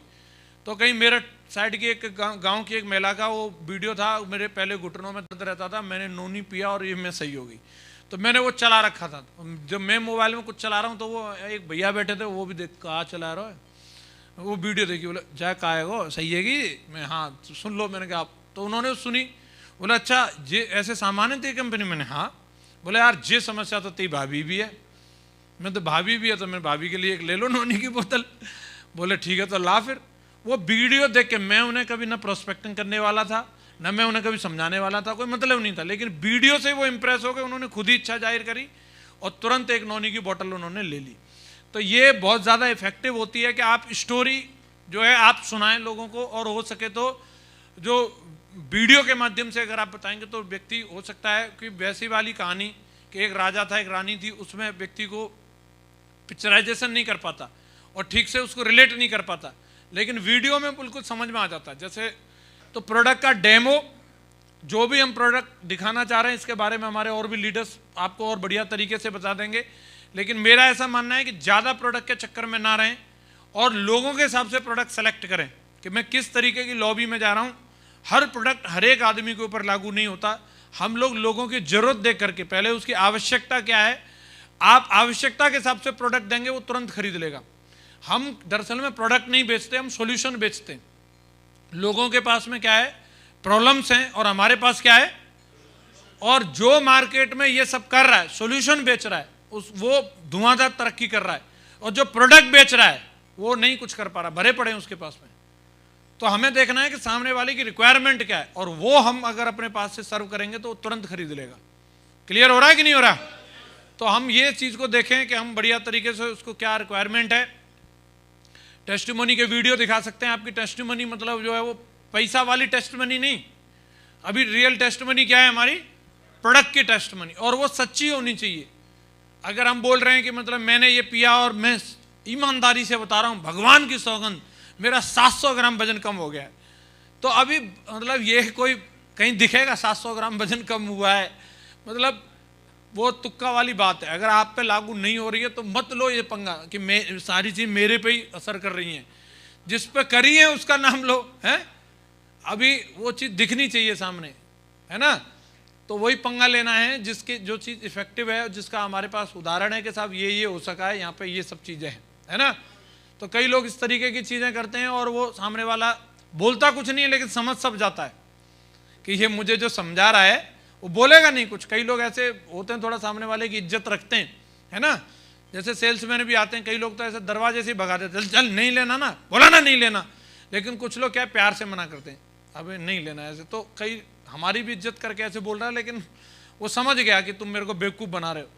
तो कहीं मेरे साइड की एक गांव की एक महिला का वो वीडियो था, मेरे पहले घुटनों में दर्द रहता था, मैंने नोनी पिया और ये मैं सही हो गई। तो मैंने वो चला रखा था। जब मैं मोबाइल में कुछ चला रहा हूँ तो वो एक भैया बैठे थे, वो भी देख कहाँ चला रहा है, वो वीडियो देखी, बोले जा का है वो सही है कि मैं हाँ सुन लो। मैंने कहा, तो उन्होंने सुनी, बोले अच्छा ये ऐसे सामान है तेरी कंपनी? मैंने हाँ। बोले यार ये समस्या तो तेरी भाभी भी है। मैं तो भाभी भी है, तो मैं भाभी के लिए एक ले लो नोनी की बोतल। बोले ठीक है तो ला। फिर वो वीडियो देख के मैं उन्हें कभी ना प्रोस्पेक्टिंग करने वाला था, ना मैं उन्हें कभी समझाने वाला था, कोई मतलब नहीं था, लेकिन वीडियो से वो इंप्रेस हो गए, उन्होंने खुद ही इच्छा जाहिर करी और तुरंत एक नोनी की बोतल उन्होंने ले ली। तो ये बहुत ज़्यादा इफेक्टिव होती है कि आप स्टोरी जो है आप सुनाएं लोगों को, और हो सके तो जो वीडियो के माध्यम से अगर आप बताएंगे तो व्यक्ति हो सकता है कि वैसी वाली कहानी कि एक राजा था एक रानी थी, उसमें व्यक्ति को पिक्चराइजेशन नहीं कर पाता और ठीक से उसको रिलेट नहीं कर पाता, लेकिन वीडियो में बिल्कुल समझ में आ जाता है। जैसे तो प्रोडक्ट का डेमो, जो भी हम प्रोडक्ट दिखाना चाह रहे हैं इसके बारे में हमारे और भी लीडर्स आपको और बढ़िया तरीके से बता देंगे, लेकिन मेरा ऐसा मानना है कि ज़्यादा प्रोडक्ट के चक्कर में ना रहें और लोगों के हिसाब से प्रोडक्ट सेलेक्ट करें कि मैं किस तरीके की लॉबी में जा रहा हूँ। हर प्रोडक्ट हर एक आदमी के ऊपर लागू नहीं होता। हम लोग लोगों की जरूरत देख करके पहले उसकी आवश्यकता क्या है, आप आवश्यकता के हिसाब से प्रोडक्ट देंगे वो तुरंत खरीद लेगा। हम दरअसल में प्रोडक्ट नहीं बेचते, हम सॉल्यूशन बेचते हैं। लोगों के पास में क्या है, प्रॉब्लम्स हैं, और हमारे पास क्या है, और जो मार्केट में ये सब कर रहा है सॉल्यूशन बेच रहा है वो धुआंधार तरक्की कर रहा है, और जो प्रोडक्ट बेच रहा है वो नहीं कुछ कर पा रहा, भरे पड़े हैं उसके पास में। तो हमें देखना है कि सामने वाले की रिक्वायरमेंट क्या है, और वो हम अगर अपने पास से सर्व करेंगे तो वो तुरंत खरीद लेगा। क्लियर हो रहा है कि नहीं हो रहा? तो हम ये चीज़ को देखें कि हम बढ़िया तरीके से उसको क्या रिक्वायरमेंट है। टेस्टिमोनी के वीडियो दिखा सकते हैं। आपकी टेस्टिमोनी मतलब जो है वो पैसा वाली टेस्टिमोनी नहीं, अभी रियल टेस्टिमोनी क्या है, हमारी प्रोडक्ट की टेस्टिमोनी, और वो सच्ची होनी चाहिए। अगर हम बोल रहे हैं कि मतलब मैंने ये पिया और मैं ईमानदारी से बता रहा हूँ, भगवान की सौगंध मेरा 700 ग्राम वजन कम हो गया है, तो अभी मतलब ये कोई कहीं दिखेगा 700 ग्राम वजन कम हुआ है, मतलब वो तुक्का वाली बात है। अगर आप पे लागू नहीं हो रही है तो मत लो ये पंगा कि मैं सारी चीज़ मेरे पे ही असर कर रही हैं। जिस पे करी है उसका नाम लो, है अभी वो चीज़ दिखनी चाहिए सामने, है ना। तो वही पंगा लेना है जिसकी जो चीज़ इफेक्टिव है, जिसका हमारे पास उदाहरण है कि साहब ये हो सका है, यहाँ पे ये सब चीज़ें हैं, है ना। तो कई लोग इस तरीके की चीज़ें करते हैं और वो सामने वाला बोलता कुछ नहीं है लेकिन समझ सब जाता है कि ये मुझे जो समझा रहा है, वो बोलेगा नहीं कुछ। कई लोग ऐसे होते हैं, थोड़ा सामने वाले की इज्जत रखते हैं, है ना। जैसे सेल्समैन भी आते हैं, कई लोग तो ऐसे दरवाजे से ही भगा देते हैं, चल नहीं लेना ना, बोला ना नहीं लेना। लेकिन कुछ लोग क्या प्यार से मना करते हैं, अबे नहीं लेना ऐसे। तो कई हमारी भी इज्जत करके ऐसे बोल रहा है, लेकिन वो समझ गया कि तुम मेरे को बेवकूफ़ बना रहे हो।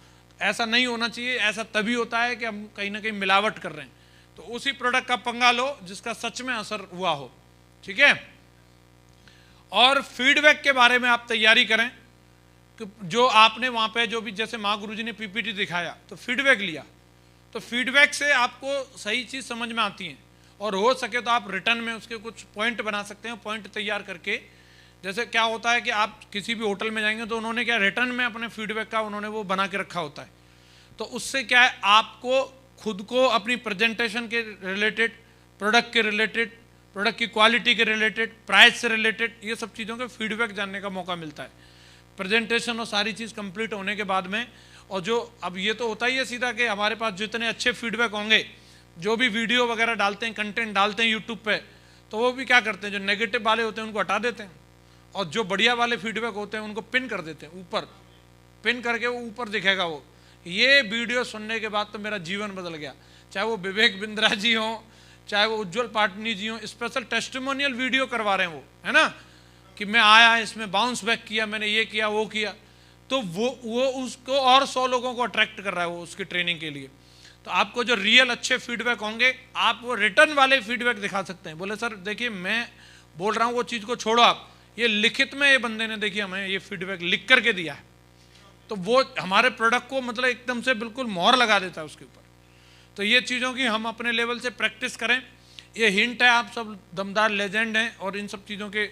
ऐसा नहीं होना चाहिए। ऐसा तभी होता है कि हम कहीं ना कहीं मिलावट कर रहे हैं। तो उसी प्रोडक्ट का पंगा लो जिसका सच में असर हुआ हो, ठीक है। और फीडबैक के बारे में आप तैयारी करें कि जो आपने वहाँ पे जो भी, जैसे माँ गुरुजी ने पीपीटी दिखाया तो फीडबैक लिया, तो फीडबैक से आपको सही चीज़ समझ में आती है। और हो सके तो आप रिटर्न में उसके कुछ पॉइंट बना सकते हैं, पॉइंट तैयार करके। जैसे क्या होता है कि आप किसी भी होटल में जाएंगे तो उन्होंने क्या रिटर्न में अपने फीडबैक का उन्होंने वो बना के रखा होता है। तो उससे क्या है, आपको खुद को अपनी प्रेजेंटेशन के रिलेटेड, प्रोडक्ट के रिलेटेड, प्रोडक्ट की क्वालिटी के रिलेटेड, प्राइस से रिलेटेड, ये सब चीज़ों का फीडबैक जानने का मौका मिलता है प्रेजेंटेशन और सारी चीज़ कंप्लीट होने के बाद में। और जो अब ये तो होता ही है सीधा कि हमारे पास जितने अच्छे फीडबैक होंगे, जो भी वीडियो वगैरह डालते हैं, कंटेंट डालते हैं यूट्यूब पे, तो वो भी क्या करते हैं, जो नेगेटिव वाले होते हैं उनको हटा देते हैं, और जो बढ़िया वाले फीडबैक होते हैं उनको पिन कर देते हैं ऊपर। पिन करके वो ऊपर दिखेगा, वो ये वीडियो सुनने के बाद तो मेरा जीवन बदल गया। चाहे वो विवेक बिंद्रा जी हों, चाहे वो उज्जवल पाटनी जी हों, स्पेशल टेस्टिमोनियल वीडियो करवा रहे हैं वो, है ना, कि मैं आया, इसमें बाउंस बैक किया, मैंने ये किया वो किया। तो वो उसको और 100 लोगों को अट्रैक्ट कर रहा है वो उसकी ट्रेनिंग के लिए। तो आपको जो रियल अच्छे फीडबैक होंगे, आप वो रिटर्न वाले फीडबैक दिखा सकते हैं। बोले सर देखिए मैं बोल रहा हूँ वो चीज़ को छोड़ो, आप ये लिखित में ये बंदे ने देखिए हमें ये फीडबैक लिख करके दिया है, तो वो हमारे प्रोडक्ट को मतलब एकदम से बिल्कुल मोहर लगा देता है उसके ऊपर। तो ये चीज़ों की हम अपने लेवल से प्रैक्टिस करें। ये हिंट है, आप सब दमदार लेजेंड हैं और इन सब चीज़ों के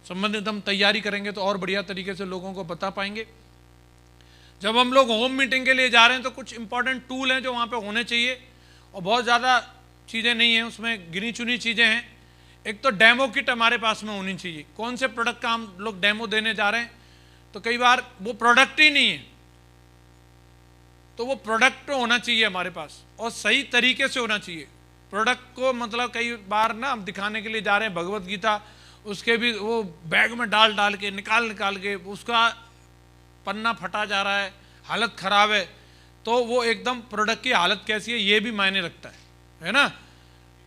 संबंधित हम तैयारी करेंगे तो और बढ़िया तरीके से लोगों को बता पाएंगे। जब हम लोग होम मीटिंग के लिए जा रहे हैं तो कुछ इंपॉर्टेंट टूल हैं जो वहाँ पे होने चाहिए, और बहुत ज़्यादा चीज़ें नहीं हैं उसमें, गिनी चुनी चीज़ें हैं। एक तो डेमो किट हमारे पास में होनी चाहिए। कौन से प्रोडक्ट का हम लोग डेमो देने जा रहे हैं, तो कई बार वो प्रोडक्ट ही नहीं है, तो वो प्रोडक्ट होना चाहिए हमारे पास और सही तरीके से होना चाहिए। प्रोडक्ट को मतलब कई बार ना हम दिखाने के लिए जा रहे हैं भगवत गीता, उसके भी वो बैग में डाल के निकाल के उसका पन्ना फटा जा रहा है, हालत ख़राब है, तो वो एकदम प्रोडक्ट की हालत कैसी है ये भी मायने रखता है ना।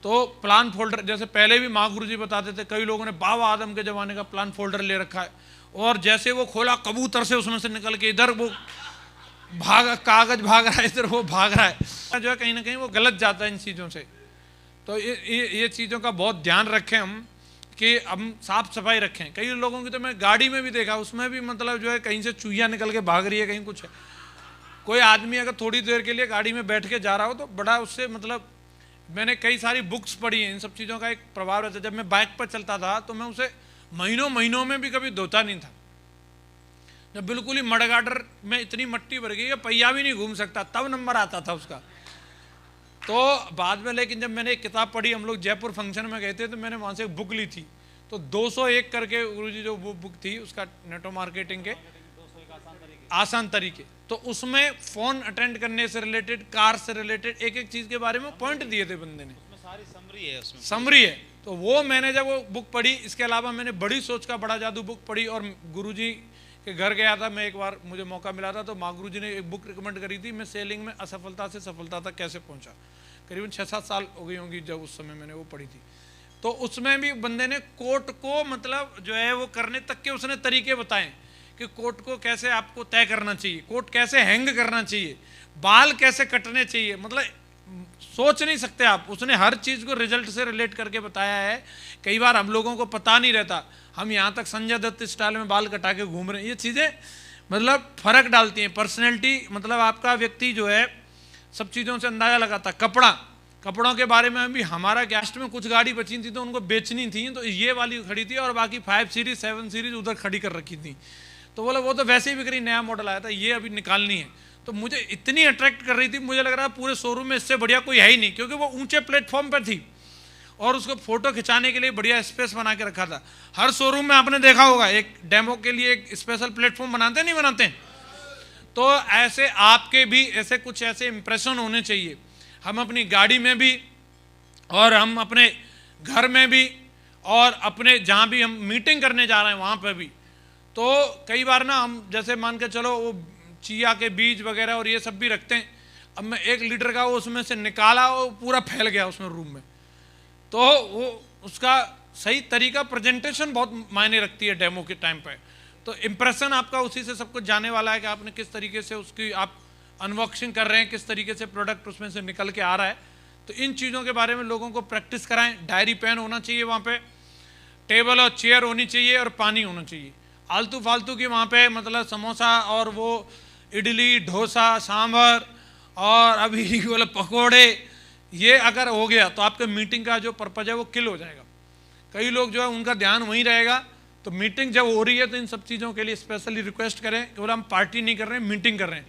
तो प्लान फोल्डर, जैसे पहले भी माँ गुरुजी बताते थे, कई लोगों ने बाबा आदम के ज़माने का प्लान फोल्डर ले रखा है, और जैसे वो खोला कबूतर से उसमें से निकल के इधर वो कागज भाग रहा है, इधर वो भाग रहा है, जो है कहीं ना कहीं वो गलत जाता है इन चीज़ों से। तो ये चीज़ों का बहुत ध्यान रखें हम कि हम साफ सफाई रखें। कई लोगों की तो मैं गाड़ी में भी देखा, उसमें भी मतलब जो है कहीं से चूहिया निकल के भाग रही है, कहीं कुछ है। कोई आदमी अगर थोड़ी देर के लिए गाड़ी में बैठ के जा रहा हो तो बड़ा उससे मतलब, मैंने कई सारी बुक्स पढ़ी हैं, इन सब चीज़ों का एक प्रभाव रहता है। जब मैं बाइक पर चलता था तो मैं उसे महीनों में भी कभी धोता नहीं था। जब बिल्कुल ही मडगाटर में इतनी मट्टी भर गई है, पहिया भी नहीं घूम सकता, तब नंबर आता था उसका। तो बाद में लेकिन जब मैंने एक किताब पढ़ी, हम लोग जयपुर फंक्शन में गए थे तो मैंने वहाँ से एक बुक ली थी, तो 201 करके गुरुजी जो वो बुक थी उसका, नेटवर्क मार्केटिंग के आसान तरीके, तो उसमें फ़ोन अटेंड करने से रिलेटेड, कार से रिलेटेड एक एक चीज़ के बारे में पॉइंट दिए थे बंदे ने, उसमें सारी समरी है। तो वो मैंने जब वो बुक पढ़ी, इसके अलावा मैंने बड़ी सोच का बड़ा जादू बुक पढ़ी, और गुरुजी के घर गया था मैं एक बार, मुझे मौका मिला था, तो माँ गुरुजी ने एक बुक रिकमेंड करी थी, मैं सेलिंग में असफलता से सफलता तक कैसे पहुँचा। करीबन 6-7 साल हो गई होंगी जब उस समय मैंने वो पढ़ी थी। तो उसमें भी बंदे ने कोट को मतलब जो है वो करने तक के उसने तरीके बताएं कि कोट को कैसे आपको तय करना चाहिए, कोट कैसे हैंग करना चाहिए, बाल कैसे कटने चाहिए, मतलब सोच नहीं सकते आप। उसने हर चीज़ को रिजल्ट से रिलेट करके बताया है। कई बार हम लोगों को पता नहीं रहता, हम यहाँ तक संजय दत्त स्टाइल में बाल कटा के घूम रहे हैं। ये चीज़ें मतलब फ़र्क डालती हैं। पर्सनैलिटी मतलब आपका व्यक्ति जो है सब चीज़ों से अंदाज़ा लगाता। कपड़ों के बारे में भी हमारा गेस्ट में कुछ गाड़ी बची थी तो उनको बेचनी थी, तो ये वाली खड़ी थी और बाकी 5 सीरीज 7 सीरीज उधर खड़ी कर रखी थी। तो बोला वो तो वैसे ही बिक रही, नया मॉडल आया था, ये अभी निकालनी है। तो मुझे इतनी अट्रैक्ट कर रही थी, मुझे लग रहा है पूरे शोरूम में इससे बढ़िया कोई है ही नहीं, क्योंकि वो ऊंचे प्लेटफॉर्म पर थी और उसको फोटो खिंचाने के लिए बढ़िया स्पेस बना के रखा था। हर शोरूम में आपने देखा होगा एक डेमो के लिए एक स्पेशल प्लेटफॉर्म बनाते नहीं बनाते हैं? तो ऐसे आपके भी ऐसे कुछ ऐसे इंप्रेशन होने चाहिए, हम अपनी गाड़ी में भी और हम अपने घर में भी और अपने जहाँ भी हम मीटिंग करने जा रहे हैं वहाँ पर भी। तो कई बार ना हम जैसे मान के चलो वो चिया के बीज वगैरह और ये सब भी रखते हैं। अब मैं 1 लीटर का वो उसमें से निकाला, वो पूरा फैल गया उसमें रूम में। तो वो उसका सही तरीका प्रेजेंटेशन बहुत मायने रखती है डेमो के टाइम पे। तो इम्प्रेशन आपका उसी से सब कुछ जाने वाला है कि आपने किस तरीके से उसकी आप अनबॉक्सिंग कर रहे हैं, किस तरीके से प्रोडक्ट उसमें से निकल के आ रहा है। तो इन चीज़ों के बारे में लोगों को प्रैक्टिस कराएं। डायरी पेन होना चाहिए वहाँ पे, टेबल और चेयर होनी चाहिए और पानी होना चाहिए। आलतू फालतू की वहाँ पे मतलब समोसा और वो इडली डोसा सांभर और अभी बोले पकोड़े, ये अगर हो गया तो आपके मीटिंग का जो पर्पज है वो किल हो जाएगा। कई लोग जो है उनका ध्यान वहीं रहेगा। तो मीटिंग जब हो रही है तो इन सब चीज़ों के लिए स्पेशली रिक्वेस्ट करें कि बोला हम पार्टी नहीं कर रहे हैं, मीटिंग कर रहे हैं।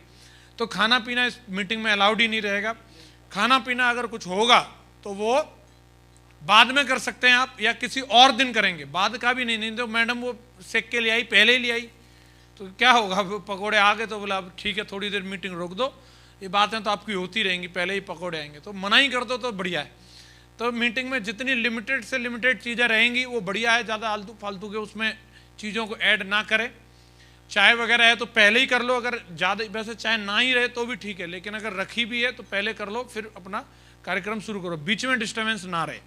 तो खाना पीना इस मीटिंग में अलाउड ही नहीं रहेगा। खाना पीना अगर कुछ होगा तो वो बाद में कर सकते हैं आप, या किसी और दिन करेंगे। बाद का भी नहीं तो मैडम वो सेक के ले आई, पहले ही ले आई तो क्या होगा, पकोड़े आ गए तो बोला ठीक है थोड़ी देर मीटिंग रोक दो, ये बातें तो आपकी होती रहेंगी, पहले ही पकोड़े आएंगे। तो मना ही कर दो तो बढ़िया है। तो मीटिंग में जितनी लिमिटेड से लिमिटेड चीज़ें रहेंगी वो बढ़िया है। ज़्यादा आलतू फालतू के उसमें चीज़ों को ऐड ना करें। चाय वगैरह है तो पहले ही कर लो, अगर ज़्यादा वैसे चाय ना ही रहे तो भी ठीक है, लेकिन अगर रखी भी है तो पहले कर लो, फिर अपना कार्यक्रम शुरू करो, बीच में डिस्टर्बेंस ना रहे।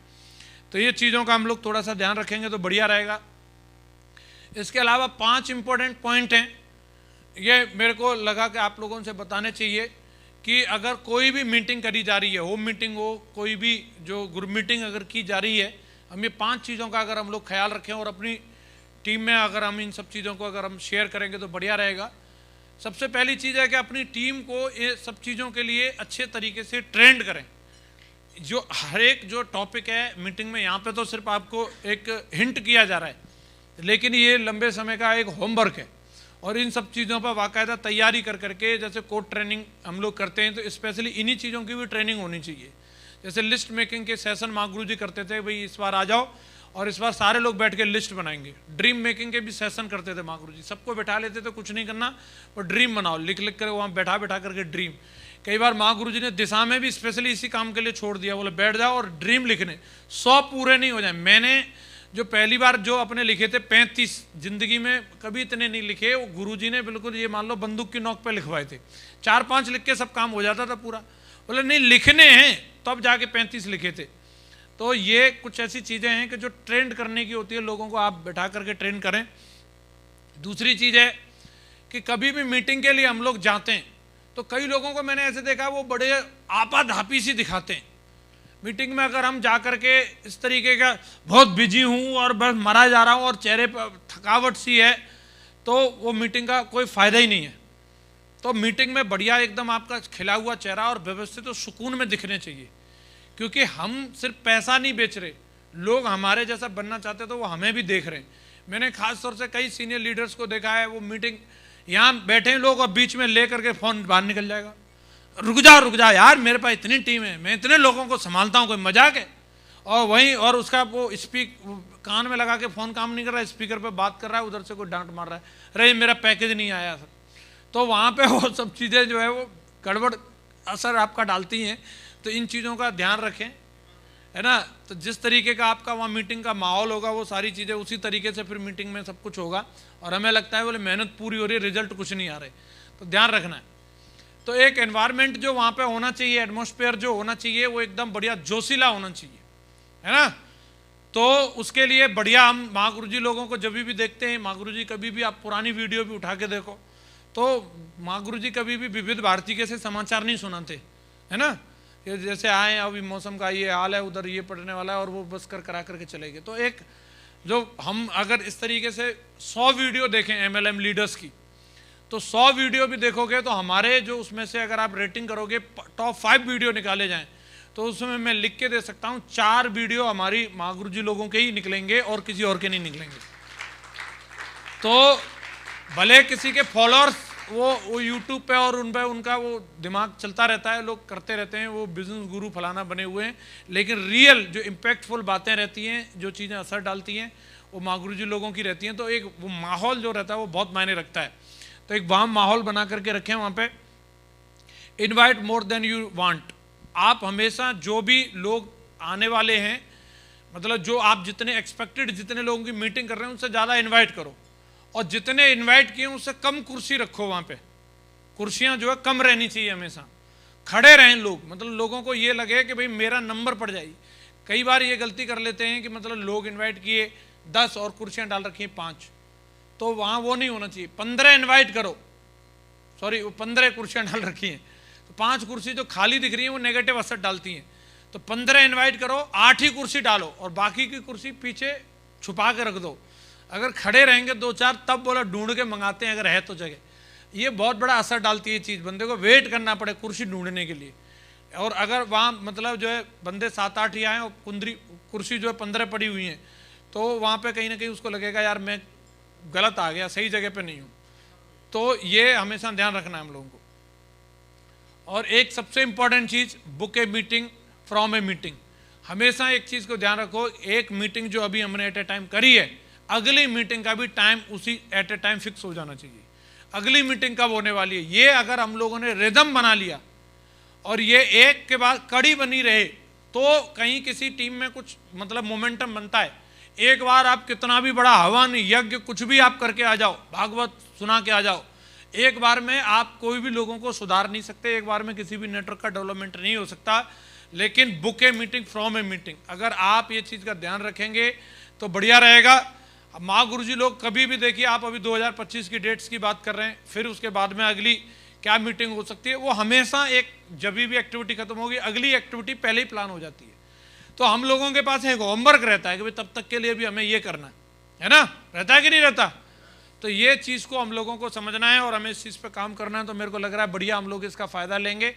तो ये चीज़ों का हम लोग थोड़ा सा ध्यान रखेंगे तो बढ़िया रहेगा। इसके अलावा 5 इंपॉर्टेंट पॉइंट हैं, ये मेरे को लगा कि आप लोगों से बताने चाहिए कि अगर कोई भी मीटिंग करी जा रही है, होम मीटिंग हो, कोई भी जो ग्रुप मीटिंग अगर की जा रही है, हम ये 5 चीज़ों का अगर हम लोग ख्याल रखें और अपनी टीम में अगर हम इन सब चीज़ों को अगर हम शेयर करेंगे तो बढ़िया रहेगा। सबसे पहली चीज़ है कि अपनी टीम को ये सब चीज़ों के लिए अच्छे तरीके से ट्रेंड करें। जो हर एक जो टॉपिक है मीटिंग में, यहाँ पे तो सिर्फ आपको एक हिंट किया जा रहा है, लेकिन ये लंबे समय का एक होमवर्क है और इन सब चीज़ों पर बाकायदा तैयारी कर करके, जैसे कोड ट्रेनिंग हम लोग करते हैं तो स्पेशली इन्हीं चीज़ों की भी ट्रेनिंग होनी चाहिए। जैसे लिस्ट मेकिंग के सेशन महागुरु जी करते थे, भाई इस बार आ जाओ और इस बार सारे लोग बैठ के लिस्ट बनाएंगे। ड्रीम मेकिंग के भी सेशन करते थे महागुरु जी, सबको बैठा लेते थे, कुछ नहीं करना और ड्रीम बनाओ, लिख लिख कर वहाँ बैठा बैठा करके ड्रीम। कई बार महागुरु जी ने दिशा में भी स्पेशली इसी काम के लिए छोड़ दिया, बोले बैठ जाओ और ड्रीम लिखने, 100 पूरे नहीं हो जाए। मैंने जो पहली बार जो अपने लिखे थे 35, जिंदगी में कभी इतने नहीं लिखे। वो गुरुजी ने बिल्कुल ये मान लो बंदूक की नोक पे लिखवाए थे, 4-5 लिख के सब काम हो जाता था पूरा। बोले नहीं लिखने हैं, तब जाके 35 लिखे थे। तो ये कुछ ऐसी चीज़ें हैं कि जो ट्रेंड करने की होती है, लोगों को आप बैठा करके ट्रेन करें। दूसरी चीज़ है कि कभी भी मीटिंग के लिए हम लोग जाते हैं तो कई लोगों को मैंने ऐसे देखा वो बड़े आपाधापी सी दिखाते हैं। मीटिंग में अगर हम जा कर के इस तरीके का बहुत बिजी हूँ और बस मरा जा रहा हूँ और चेहरे पर थकावट सी है, तो वो मीटिंग का कोई फ़ायदा ही नहीं है। तो मीटिंग में बढ़िया एकदम आपका खिला हुआ चेहरा और व्यवस्थित और सुकून में दिखने चाहिए, क्योंकि हम सिर्फ पैसा नहीं बेच रहे, लोग हमारे जैसा बनना चाहते तो वो हमें भी देख रहे हैं। मैंने खास तौर से कई सीनियर लीडर्स को देखा है, वो मीटिंग यहाँ बैठे हैं लोग और बीच में ले करके फ़ोन बाहर निकल जाएगा, रुक जा यार, मेरे पास इतनी टीम है, मैं इतने लोगों को संभालता हूँ, कोई मजाक है। और वहीं और उसका वो कान में लगा के फ़ोन काम नहीं कर रहा, स्पीकर पे बात कर रहा है, उधर से कोई डांट मार रहा है, अरे मेरा पैकेज नहीं आया सर। तो वहाँ पे वो सब चीज़ें जो है वो गड़बड़ असर आपका डालती हैं। तो इन चीज़ों का ध्यान रखें, है ना। तो जिस तरीके का आपका वहाँ मीटिंग का माहौल होगा, वो सारी चीज़ें उसी तरीके से फिर मीटिंग में सब कुछ होगा। और हमें लगता है बोले मेहनत पूरी हो रही है, रिजल्ट कुछ नहीं आ रहे, तो ध्यान रखना है। तो एक एनवायरनमेंट जो वहाँ पे होना चाहिए, एटमॉस्फेयर जो होना चाहिए वो एकदम बढ़िया जोशीला होना चाहिए, है ना। तो उसके लिए बढ़िया हम महागुरुजी लोगों को जब भी देखते हैं, महागुरुजी कभी भी आप पुरानी वीडियो भी उठा के देखो तो महागुरुजी कभी भी विविध भारती के से समाचार नहीं सुनाते, है ना। ये जैसे आए अभी मौसम का ये हाल है, उधर ये पड़ने वाला है, और वो बस करा करके चले गए। तो एक जो हम अगर इस तरीके से 100 वीडियो देखें MLM लीडर्स की, तो 100 वीडियो भी देखोगे तो हमारे जो उसमें से अगर आप रेटिंग करोगे टॉप 5 वीडियो निकाले जाएं तो उसमें मैं लिख के दे सकता हूं 4 वीडियो हमारी महागुरुजी लोगों के ही निकलेंगे और किसी और के नहीं निकलेंगे। तो भले किसी के फॉलोअर्स वो यूट्यूब पे और उन पे उनका वो दिमाग चलता रहता है, लोग करते रहते हैं, वो बिजनेस गुरु फलाना बने हुए हैं, लेकिन रियल जो इम्पैक्टफुल बातें रहती हैं, जो चीज़ें असर डालती हैं, वो माँ गुरु जी लोगों की रहती हैं। तो एक वो माहौल जो रहता है वो बहुत मायने रखता है। तो एक वार्म माहौल बना करके रखें वहाँ पे। Invite more than you want. आप हमेशा जो भी लोग आने वाले हैं, मतलब जो आप जितने एक्सपेक्टेड जितने लोगों की मीटिंग कर रहे हैं उनसे ज़्यादा इनवाइट करो, और जितने इनवाइट किए उससे कम कुर्सी रखो वहाँ पे। कुर्सियाँ जो है कम रहनी चाहिए, हमेशा खड़े रहें लोग, मतलब लोगों को ये लगे कि भाई मेरा नंबर पड़ जाएगी। कई बार ये गलती कर लेते हैं कि मतलब लोग इन्वाइट किए 10 और कुर्सियाँ डाल रखी हैं 5, तो वहाँ वो नहीं होना चाहिए। 15 इन्वाइट करो, सॉरी वो 15 कुर्सियाँ डाल रखी हैं, तो 5 कुर्सी जो खाली दिख रही हैं वो नेगेटिव असर डालती हैं। तो 15 इन्वाइट करो, 8 ही कुर्सी डालो और बाकी की कुर्सी पीछे छुपा के रख दो। अगर खड़े रहेंगे 2-4 तब बोला ढूंढ के मंगाते हैं अगर है तो जगह। ये बहुत बड़ा असर डालती है चीज़, बंदे को वेट करना पड़े कुर्सी ढूंढने के लिए। और अगर वहाँ मतलब जो है बंदे 7-8 ही आए और कुर्सी जो है 15 पड़ी हुई हैं, तो वहाँ पे कहीं ना कहीं उसको लगेगा यार मैं गलत आ गया, सही जगह पे नहीं हूँ। तो ये हमेशा ध्यान रखना है हम लोगों को। और एक सबसे important cheese, book a meeting from a meeting. हमेशा एक चीज़ को ध्यान रखो, एक मीटिंग जो अभी हमने एट ए टाइम करी है, अगली मीटिंग का भी टाइम उसी एट ए टाइम फिक्स हो जाना चाहिए। अगली मीटिंग कब होने वाली है, ये अगर हम लोगों ने रिदम बना लिया और ये एक के बाद कड़ी बनी रहे, तो कहीं किसी टीम में कुछ मतलब मोमेंटम बनता है। एक बार आप कितना भी बड़ा हवन यज्ञ कुछ भी आप करके आ जाओ, भागवत सुना के आ जाओ, एक बार में आप कोई भी लोगों को सुधार नहीं सकते, एक बार में किसी भी नेटवर्क का डेवलपमेंट नहीं हो सकता। लेकिन book a meeting from a meeting, अगर आप ये चीज़ का ध्यान रखेंगे तो बढ़िया रहेगा। माँ गुरु जी लोग कभी भी देखिए, आप अभी 2025 की डेट्स की बात कर रहे हैं, फिर उसके बाद में अगली क्या मीटिंग हो सकती है, वो हमेशा एक जब भी एक्टिविटी खत्म होगी अगली एक्टिविटी पहले ही प्लान हो जाती है। तो हम लोगों के पास एक होमवर्क रहता है कि भाई तब तक के लिए भी हमें ये करना है ना, रहता है कि नहीं रहता। तो ये चीज़ को हम लोगों को समझना है और हमें इस चीज़ पे काम करना है। तो मेरे को लग रहा है बढ़िया हम लोग इसका फ़ायदा लेंगे,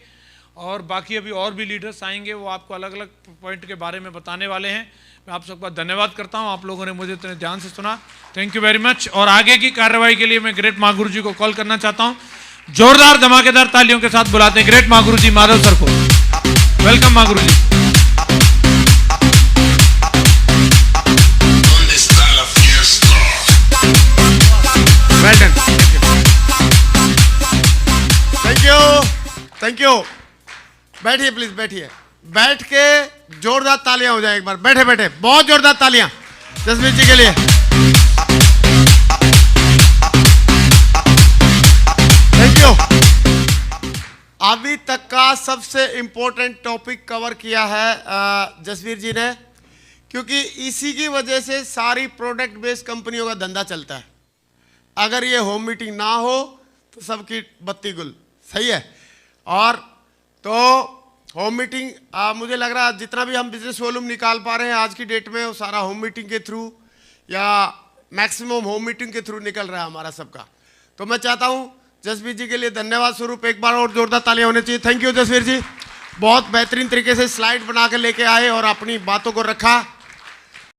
और बाकी अभी और भी लीडर्स आएंगे, वो आपको अलग अलग पॉइंट के बारे में बताने वाले हैं। मैं आप सबका धन्यवाद करता हूं, आप लोगों ने मुझे इतने ध्यान से सुना, थैंक यू वेरी मच। और आगे की कार्रवाई के लिए मैं ग्रेट माँ गुरु जी को कॉल करना चाहता हूं। जोरदार धमाकेदार तालियों के साथ बुलाते हैं ग्रेट माँ गुरु जी माधव सर को। वेलकम माँ गुरु जी। Well done, thank you thank you. बैठिए प्लीज, बैठिए, बैठ के जोरदार तालियां हो जाए एक बार। बैठे बैठे बहुत जोरदार तालियां जसवीर जी के लिए। Thank you. अभी तक का सबसे इंपॉर्टेंट टॉपिक कवर किया है जसवीर जी ने, क्योंकि इसी की वजह से सारी प्रोडक्ट बेस्ड कंपनियों का धंधा चलता है। अगर ये होम मीटिंग ना हो तो सबकी बत्ती गुल, सही है। और तो होम मीटिंग मुझे लग रहा है जितना भी हम बिजनेस वॉल्यूम निकाल पा रहे हैं आज की डेट में, वो सारा होम मीटिंग के थ्रू या मैक्सिमम होम मीटिंग के थ्रू निकल रहा है हमारा सबका। तो मैं चाहता हूँ जसवीर जी के लिए धन्यवाद स्वरूप एक बार और जोरदार तालियां होनी चाहिए। थैंक यू जसवीर जी, बहुत बेहतरीन तरीके से स्लाइड बना के लेके आए और अपनी बातों को रखा।